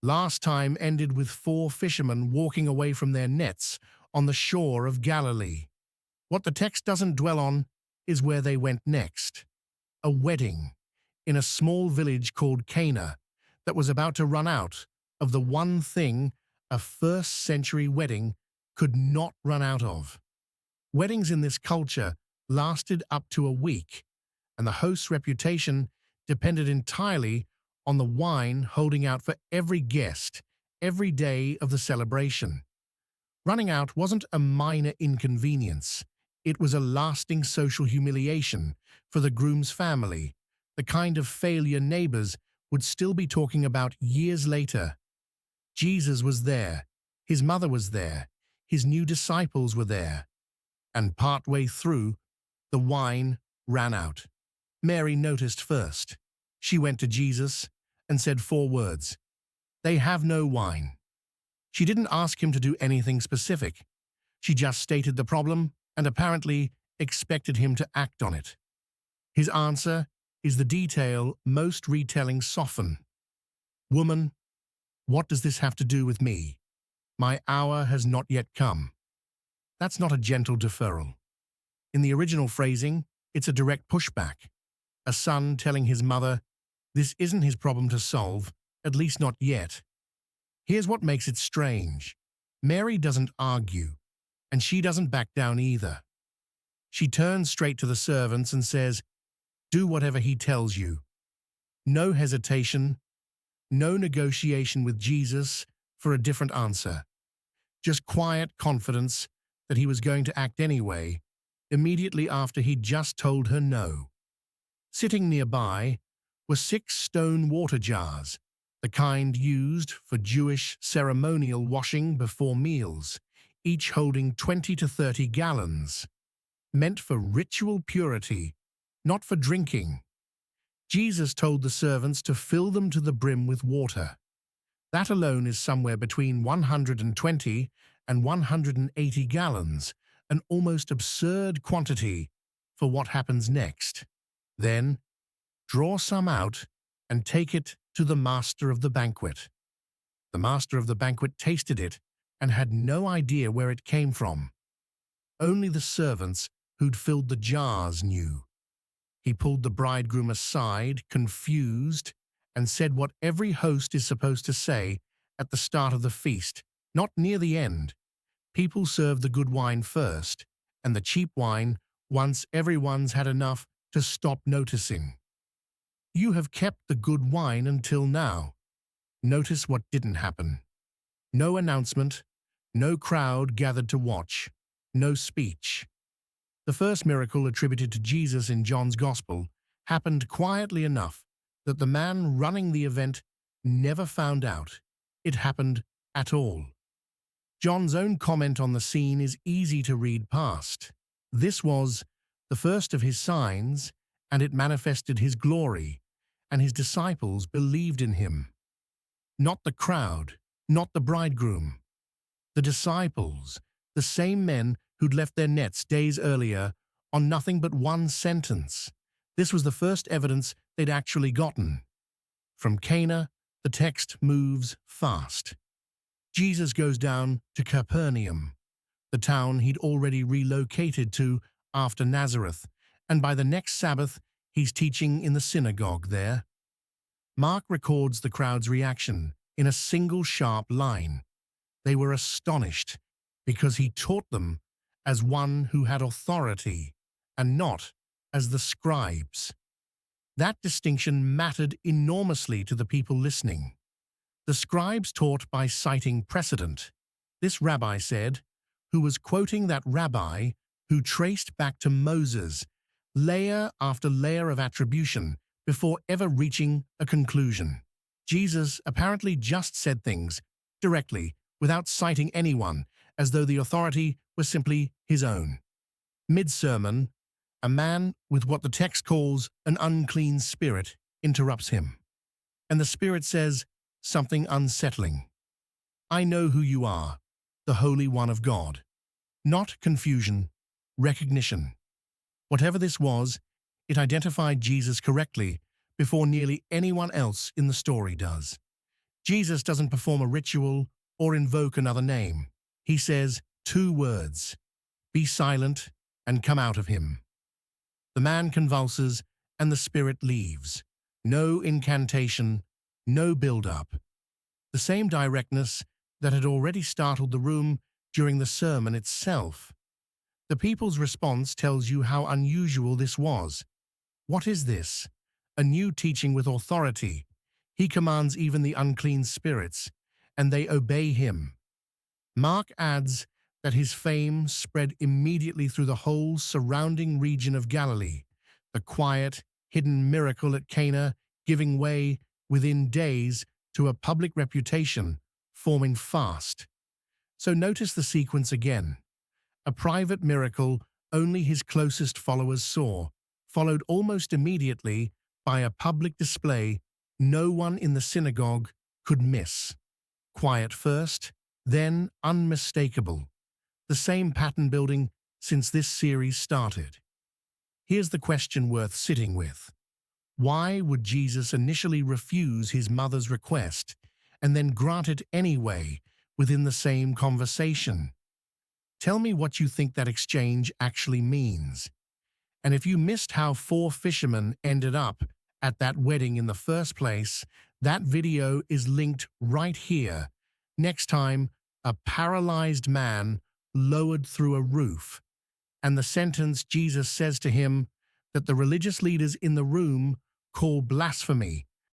Last time ended with 4 fishermen walking away from their nets on the shore of Galilee. What the text doesn't dwell on is where they went next. A wedding in a small village called Cana that was about to run out of the one thing a first-century wedding could not run out of. Weddings in this culture lasted up to a week, and the host's reputation depended entirely on the wine holding out for every guest every day of the celebration. Running out wasn't a minor inconvenience. It was a lasting social humiliation for the groom's family, the kind of failure neighbors would still be talking about years later. Jesus was there, his mother was there, his new disciples were there, and partway through, the wine ran out. Mary noticed first. She went to Jesus and said 4 words, "They have no wine." She didn't ask him to do anything specific. She just stated the problem and apparently expected him to act on it. His answer is the detail most retellings soften. "Woman, what does this have to do with me? My hour has not yet come." That's not a gentle deferral. In the original phrasing, it's a direct pushback. A son telling his mother, this isn't his problem to solve, at least not yet. Here's what makes it strange. Mary doesn't argue, and she doesn't back down either. She turns straight to the servants and says, "Do whatever he tells you." No hesitation, no negotiation with Jesus for a different answer. Just quiet confidence that he was going to act anyway, immediately after he'd just told her no. Sitting nearby were 6 stone water jars, the kind used for Jewish ceremonial washing before meals, each holding 20 to 30 gallons, meant for ritual purity, not for drinking. Jesus told the servants to fill them to the brim with water. That alone is somewhere between 120 and 180 gallons, an almost absurd quantity for what happens next. Then, draw some out and take it to the master of the banquet. The master of the banquet tasted it and had no idea where it came from. Only the servants who'd filled the jars knew. He pulled the bridegroom aside, confused, and said what every host is supposed to say at the start of the feast, not near the end. People serve the good wine first, and the cheap wine once everyone's had enough to stop noticing. You have kept the good wine until now. Notice what didn't happen. No announcement, no crowd gathered to watch, no speech. The first miracle attributed to Jesus in John's Gospel happened quietly enough that the man running the event never found out it happened at all. John's own comment on the scene is easy to read past. This was the first of his signs, and it manifested his glory, and his disciples believed in him. Not the crowd, not the bridegroom. The disciples, the same men who'd left their nets days earlier on nothing but one sentence. This was the first evidence they'd actually gotten. From Cana, the text moves fast. Jesus goes down to Capernaum, the town he'd already relocated to after Nazareth, and by the next Sabbath, he's teaching in the synagogue there. Mark records the crowd's reaction in a single sharp line. They were astonished because he taught them as one who had authority and not as the scribes. That distinction mattered enormously to the people listening. The scribes taught by citing precedent. This rabbi said, who was quoting that rabbi who traced back to Moses, layer after layer of attribution before ever reaching a conclusion. Jesus apparently just said things directly without citing anyone, as though the authority was simply his own. Mid-sermon, a man with what the text calls an unclean spirit interrupts him. And the spirit says something unsettling. "I know who you are, the Holy One of God." Not confusion, recognition. Whatever this was, it identified Jesus correctly before nearly anyone else in the story does. Jesus doesn't perform a ritual or invoke another name. He says 2 words, "Be silent and come out of him." The man convulses and the spirit leaves. No incantation, no build-up. The same directness that had already startled the room during the sermon itself. The people's response tells you how unusual this was. What is this? A new teaching with authority. He commands even the unclean spirits, and they obey him. Mark adds that his fame spread immediately through the whole surrounding region of Galilee, the quiet, hidden miracle at Cana giving way within days to a public reputation forming fast. So notice the sequence again. A private miracle only his closest followers saw, followed almost immediately by a public display no one in the synagogue could miss. Quiet first, then unmistakable. The same pattern building since this series started. Here's the question worth sitting with. Why would Jesus initially refuse his mother's request and then grant it anyway within the same conversation? Tell me what you think that exchange actually means. And if you missed how 4 fishermen ended up at that wedding in the first place, that video is linked right here. Next time, a paralyzed man lowered through a roof, and the sentence Jesus says to him that the religious leaders in the room call blasphemy